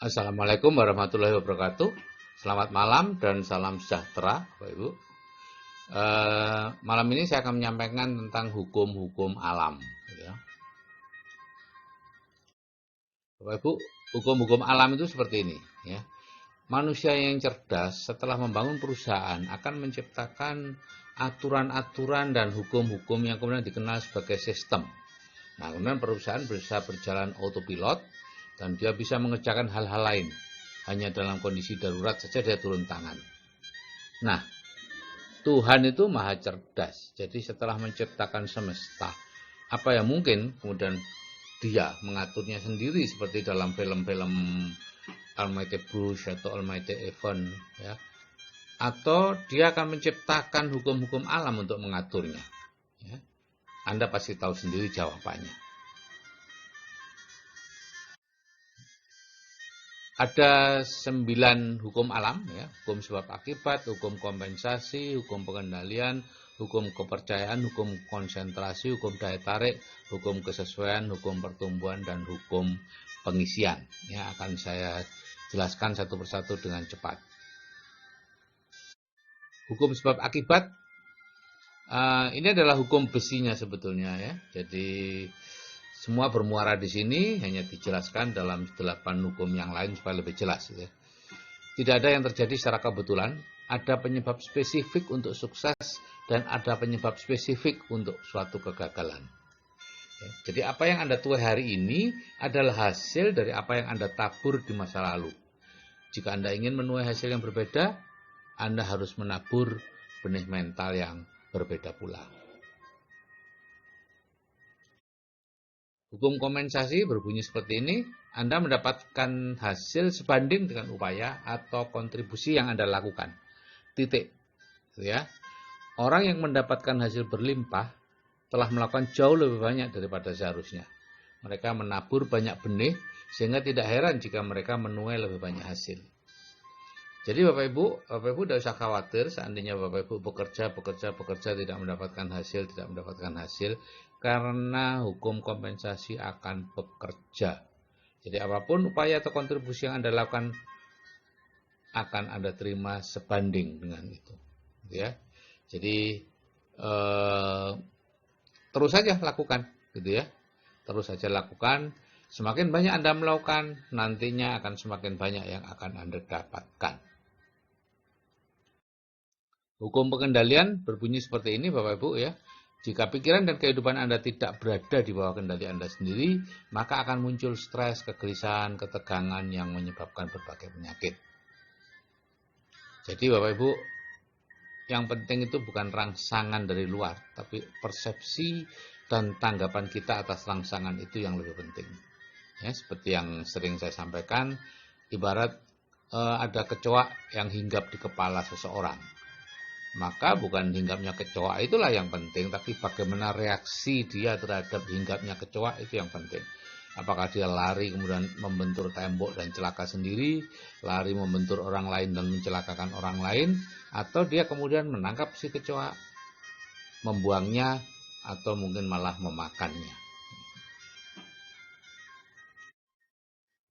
Assalamualaikum warahmatullahi wabarakatuh. Selamat malam dan salam sejahtera, Bapak Ibu. Malam ini saya akan menyampaikan tentang hukum-hukum alam. Ya. Bapak Ibu, hukum-hukum alam itu seperti ini. Ya. Manusia yang cerdas setelah membangun perusahaan akan menciptakan aturan-aturan dan hukum-hukum yang kemudian dikenal sebagai sistem. Nah, kemudian perusahaan bisa berjalan autopilot dan dia bisa mengerjakan hal-hal lain. Hanya dalam kondisi darurat saja dia turun tangan. Nah, Tuhan itu maha cerdas. Jadi setelah menciptakan semesta, apa yang mungkin kemudian dia mengaturnya sendiri seperti dalam film-film Almighty Bruce atau Almighty Event, ya. Atau dia akan menciptakan hukum-hukum alam untuk mengaturnya. Ya. Anda pasti tahu sendiri jawabannya. Ada 9 hukum alam, ya, hukum sebab akibat, hukum kompensasi, hukum pengendalian, hukum kepercayaan, hukum konsentrasi, hukum daya tarik, hukum kesesuaian, hukum pertumbuhan, dan hukum pengisian. Ya, akan saya jelaskan satu persatu dengan cepat. Hukum sebab akibat, ini adalah hukum besinya sebetulnya, ya. Jadi semua bermuara di sini, hanya dijelaskan dalam 8 hukum yang lain supaya lebih jelas. Ya. Tidak ada yang terjadi secara kebetulan, ada penyebab spesifik untuk sukses dan ada penyebab spesifik untuk suatu kegagalan. Ya. Jadi apa yang Anda tuai hari ini adalah hasil dari apa yang Anda tabur di masa lalu. Jika Anda ingin menuai hasil yang berbeda, Anda harus menabur benih mental yang berbeda pula. Hukum kompensasi berbunyi seperti ini, Anda mendapatkan hasil sebanding dengan upaya atau kontribusi yang Anda lakukan. Titik. Ya. Orang yang mendapatkan hasil berlimpah telah melakukan jauh lebih banyak daripada seharusnya. Mereka menabur banyak benih, sehingga tidak heran jika mereka menuai lebih banyak hasil. Jadi Bapak Ibu tidak usah khawatir seandainya Bapak Ibu bekerja tidak mendapatkan hasil, karena hukum kompensasi akan bekerja. Jadi apapun upaya atau kontribusi yang Anda lakukan akan Anda terima sebanding dengan itu. Ya. Jadi terus saja lakukan, gitu ya. Terus saja lakukan. Semakin banyak Anda melakukan, nantinya akan semakin banyak yang akan Anda dapatkan. Hukum pengendalian berbunyi seperti ini Bapak Ibu, ya. Jika pikiran dan kehidupan Anda tidak berada di bawah kendali Anda sendiri, maka akan muncul stres, kegelisahan, ketegangan yang menyebabkan berbagai penyakit. Jadi Bapak Ibu, yang penting itu bukan rangsangan dari luar, tapi persepsi dan tanggapan kita atas rangsangan itu yang lebih penting. Ya, seperti yang sering saya sampaikan, ibarat ada kecoa yang hinggap di kepala seseorang. Maka bukan hinggapnya kecoa itulah yang penting, tapi bagaimana reaksi dia terhadap hinggapnya kecoa itu yang penting. Apakah dia lari kemudian membentur tembok dan celaka sendiri, lari membentur orang lain dan mencelakakan orang lain, atau dia kemudian menangkap si kecoa, membuangnya, atau mungkin malah memakannya.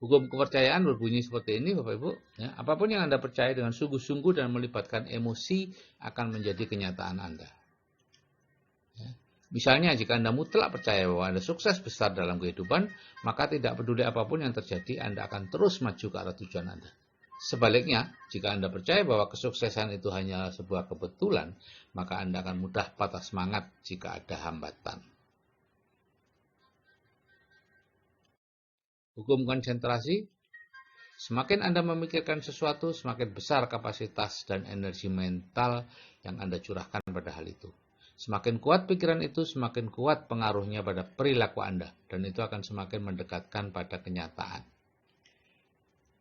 Hukum kepercayaan berbunyi seperti ini Bapak Ibu. Ya, apapun yang Anda percaya dengan sungguh-sungguh dan melibatkan emosi akan menjadi kenyataan Anda. Ya. Misalnya jika Anda mutlak percaya bahwa Anda sukses besar dalam kehidupan, maka tidak peduli apapun yang terjadi, Anda akan terus maju ke arah tujuan Anda. Sebaliknya, jika Anda percaya bahwa kesuksesan itu hanya sebuah kebetulan, maka Anda akan mudah patah semangat jika ada hambatan. Hukum konsentrasi, semakin Anda memikirkan sesuatu, semakin besar kapasitas dan energi mental yang Anda curahkan pada hal itu. Semakin kuat pikiran itu, semakin kuat pengaruhnya pada perilaku Anda, dan itu akan semakin mendekatkan pada kenyataan.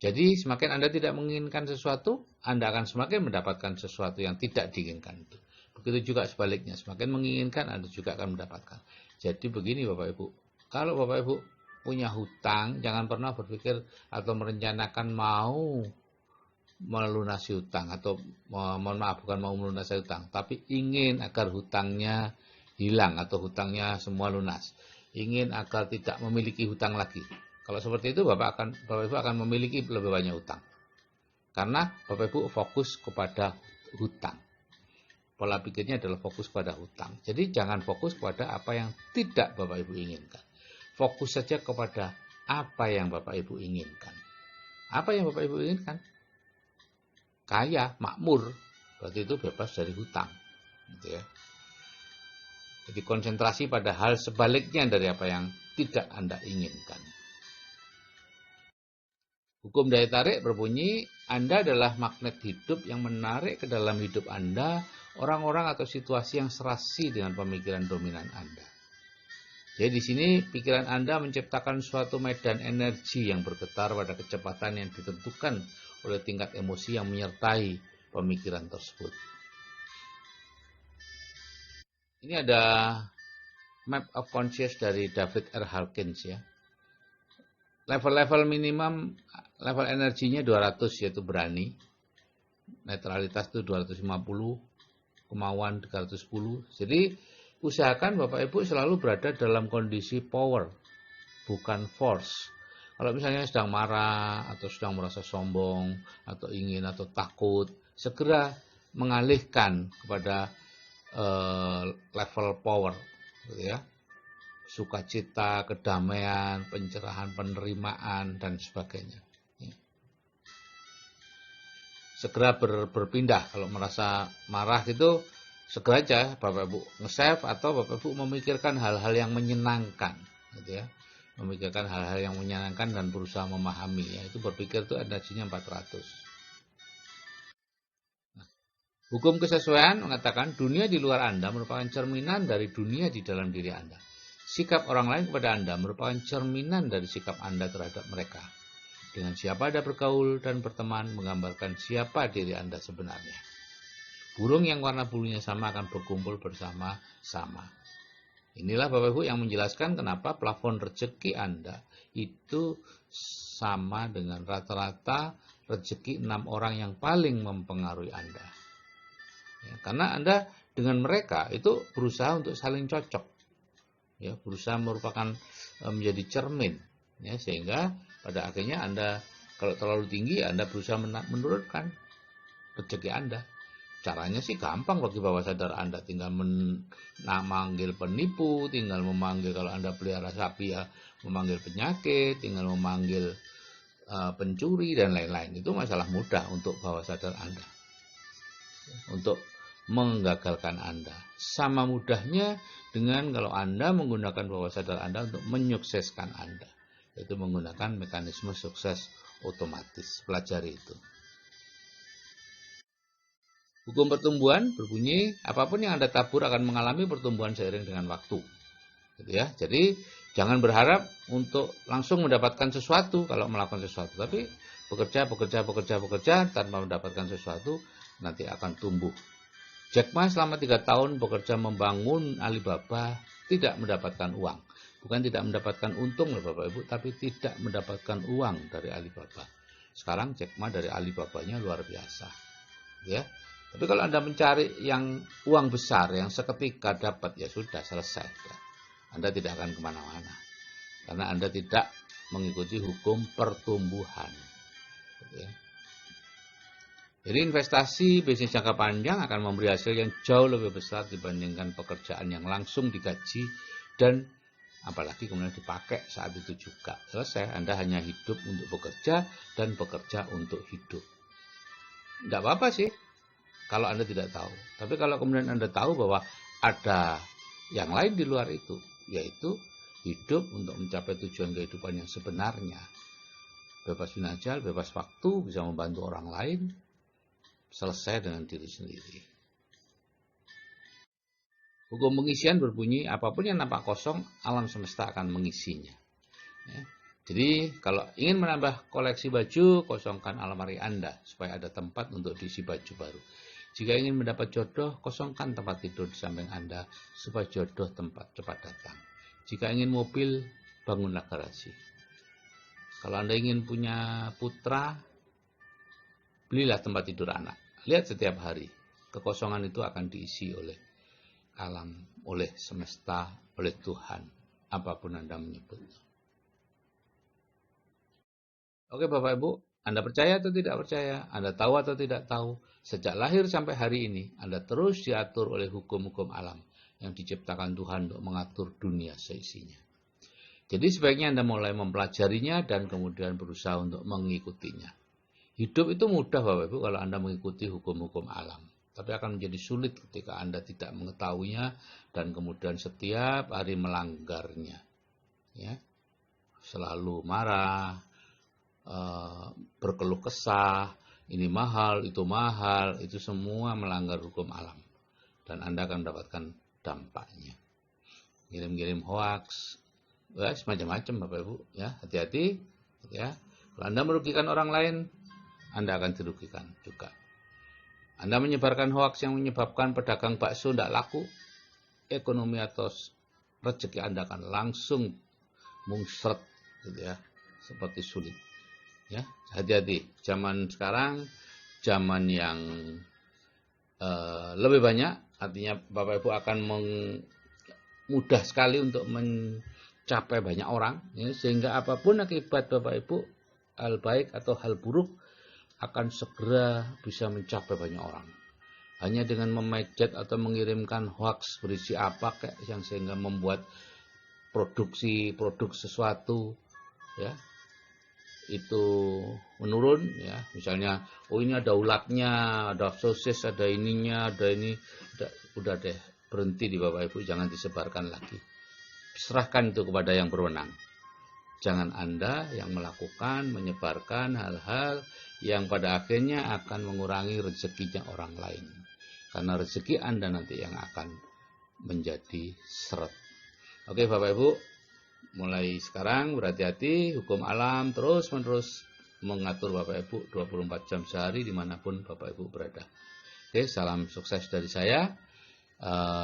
Jadi, semakin Anda tidak menginginkan sesuatu, Anda akan semakin mendapatkan sesuatu yang tidak diinginkan itu. Begitu juga sebaliknya, semakin menginginkan, Anda juga akan mendapatkan. Jadi begini Bapak Ibu, kalau Bapak Ibu punya hutang, jangan pernah berpikir atau merencanakan mau melunasi hutang, atau mohon maaf, bukan mau melunasi hutang, tapi ingin agar hutangnya hilang atau hutangnya semua lunas. Ingin agar tidak memiliki hutang lagi. Kalau seperti itu Bapak Ibu akan memiliki lebih banyak hutang. Karena Bapak Ibu fokus kepada hutang. Pola pikirnya adalah fokus pada hutang. Jadi jangan fokus pada apa yang tidak Bapak Ibu inginkan. Fokus saja kepada apa yang Bapak Ibu inginkan. Apa yang Bapak Ibu inginkan? Kaya, makmur. Berarti itu bebas dari hutang. Gitu ya. Jadi konsentrasi pada hal sebaliknya dari apa yang tidak Anda inginkan. Hukum daya tarik berbunyi, Anda adalah magnet hidup yang menarik ke dalam hidup Anda orang-orang atau situasi yang serasi dengan pemikiran dominan Anda. Jadi di sini pikiran Anda menciptakan suatu medan energi yang bergetar pada kecepatan yang ditentukan oleh tingkat emosi yang menyertai pemikiran tersebut. Ini ada Map of Conscious dari David R. Hawkins ya. Level-level minimum, level energinya 200 yaitu berani. Netralitas itu 250, kemauan 310. Jadi usahakan Bapak Ibu selalu berada dalam kondisi power, bukan force. Kalau misalnya sedang marah atau sedang merasa sombong atau ingin atau takut, segera mengalihkan kepada level power, gitu ya. Sukacita, kedamaian, pencerahan, penerimaan, dan sebagainya. Segera berpindah. Kalau merasa marah gitu, segera aja Bapak Ibu nge-save atau Bapak Ibu memikirkan hal-hal yang menyenangkan. Gitu ya. Memikirkan hal-hal yang menyenangkan dan berusaha memahami. Ya. Itu berpikir itu energinya 400. Nah, hukum kesesuaian mengatakan dunia di luar Anda merupakan cerminan dari dunia di dalam diri Anda. Sikap orang lain kepada Anda merupakan cerminan dari sikap Anda terhadap mereka. Dengan siapa Anda bergaul dan berteman menggambarkan siapa diri Anda sebenarnya. Burung yang warna bulunya sama akan berkumpul bersama-sama. Inilah Bapak Ibu yang menjelaskan kenapa plafon rezeki Anda itu sama dengan rata-rata rezeki 6 orang yang paling mempengaruhi Anda. Ya, karena Anda dengan mereka itu berusaha untuk saling cocok. Ya, berusaha merupakan menjadi cermin ya, sehingga pada akhirnya Anda kalau terlalu tinggi Anda berusaha menurunkan rezeki Anda. Caranya sih gampang bagi bawah sadar Anda, tinggal memanggil penipu, tinggal memanggil kalau Anda pelihara sapi ya memanggil penyakit, tinggal memanggil pencuri dan lain-lain. Itu masalah mudah untuk bawah sadar Anda. Untuk menggagalkan Anda. Sama mudahnya dengan kalau Anda menggunakan bawah sadar Anda untuk menyukseskan Anda. Yaitu menggunakan mekanisme sukses otomatis. Pelajari itu. Hukum pertumbuhan berbunyi, apapun yang Anda tabur akan mengalami pertumbuhan seiring dengan waktu. Gitu ya. Jadi jangan berharap untuk langsung mendapatkan sesuatu kalau melakukan sesuatu. Tapi bekerja tanpa mendapatkan sesuatu nanti akan tumbuh. Jack Ma selama 3 tahun bekerja membangun Alibaba tidak mendapatkan uang. Bukan tidak mendapatkan untung loh Bapak Ibu, tapi tidak mendapatkan uang dari Alibaba. Sekarang Jack Ma dari Alibabanya luar biasa. Ya. Tapi kalau Anda mencari yang uang besar, yang seketika dapat, ya sudah selesai. Ya. Anda tidak akan kemana-mana. Karena Anda tidak mengikuti hukum pertumbuhan. Ya. Jadi investasi bisnis jangka panjang akan memberi hasil yang jauh lebih besar dibandingkan pekerjaan yang langsung digaji dan apalagi kemudian dipakai saat itu juga. Selesai, Anda hanya hidup untuk bekerja dan bekerja untuk hidup. Tidak apa-apa sih kalau Anda tidak tahu. Tapi kalau kemudian Anda tahu bahwa ada yang lain di luar itu, yaitu hidup untuk mencapai tujuan kehidupan yang sebenarnya. Bebas finansial, bebas waktu, bisa membantu orang lain, selesai dengan diri sendiri. Hukum pengisian berbunyi, apapun yang nampak kosong, alam semesta akan mengisinya. Ya. Jadi, kalau ingin menambah koleksi baju, kosongkan almari Anda, supaya ada tempat untuk diisi baju baru. Jika ingin mendapat jodoh, kosongkan tempat tidur di samping Anda, supaya jodoh cepat datang. Jika ingin mobil, bangunlah garasi. Kalau Anda ingin punya putra, belilah tempat tidur anak. Lihat setiap hari, kekosongan itu akan diisi oleh alam, oleh semesta, oleh Tuhan, apapun Anda menyebut. Oke Bapak Ibu, Anda percaya atau tidak percaya? Anda tahu atau tidak tahu? Sejak lahir sampai hari ini, Anda terus diatur oleh hukum-hukum alam yang diciptakan Tuhan untuk mengatur dunia seisinya. Jadi sebaiknya Anda mulai mempelajarinya dan kemudian berusaha untuk mengikutinya. Hidup itu mudah Bapak Ibu kalau Anda mengikuti hukum-hukum alam. Tapi akan menjadi sulit ketika Anda tidak mengetahuinya dan kemudian setiap hari melanggarnya. Ya, selalu marah, berkeluh kesah, ini mahal, itu semua melanggar hukum alam. Dan Anda akan mendapatkan dampaknya. Ngirim-ngirim hoax, ya, semacam-macam Bapak Ibu, ya, hati-hati, ya. Kalau Anda merugikan orang lain, Anda akan dirugikan juga. Anda menyebarkan hoax yang menyebabkan pedagang bakso tidak laku, ekonomi atau rezeki Anda akan langsung mungsret, gitu ya, seperti sulit. Ya, hati-hati. Zaman sekarang, zaman yang lebih banyak, artinya Bapak Ibu akan mudah sekali untuk mencapai banyak orang, ya, sehingga apapun akibat Bapak Ibu, hal baik atau hal buruk akan segera bisa mencapai banyak orang. Hanya dengan memejet atau mengirimkan hoax berisi apa kayak yang sehingga membuat produk sesuatu, ya, itu menurun, ya. Misalnya, oh ini ada ulatnya, ada sosis, ada ininya, ada ini, udah deh, berhenti di Bapak Ibu, jangan disebarkan lagi. Serahkan itu kepada yang berwenang. Jangan Anda yang melakukan, menyebarkan hal-hal yang pada akhirnya akan mengurangi rezekinya orang lain. Karena rezeki Anda nanti yang akan menjadi seret. Oke Bapak Ibu, mulai sekarang berhati-hati, hukum alam terus-menerus mengatur Bapak Ibu 24 jam sehari dimanapun Bapak Ibu berada. Oke, salam sukses dari saya.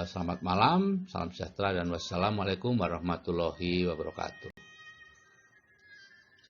Selamat malam, salam sejahtera dan wassalamualaikum warahmatullahi wabarakatuh.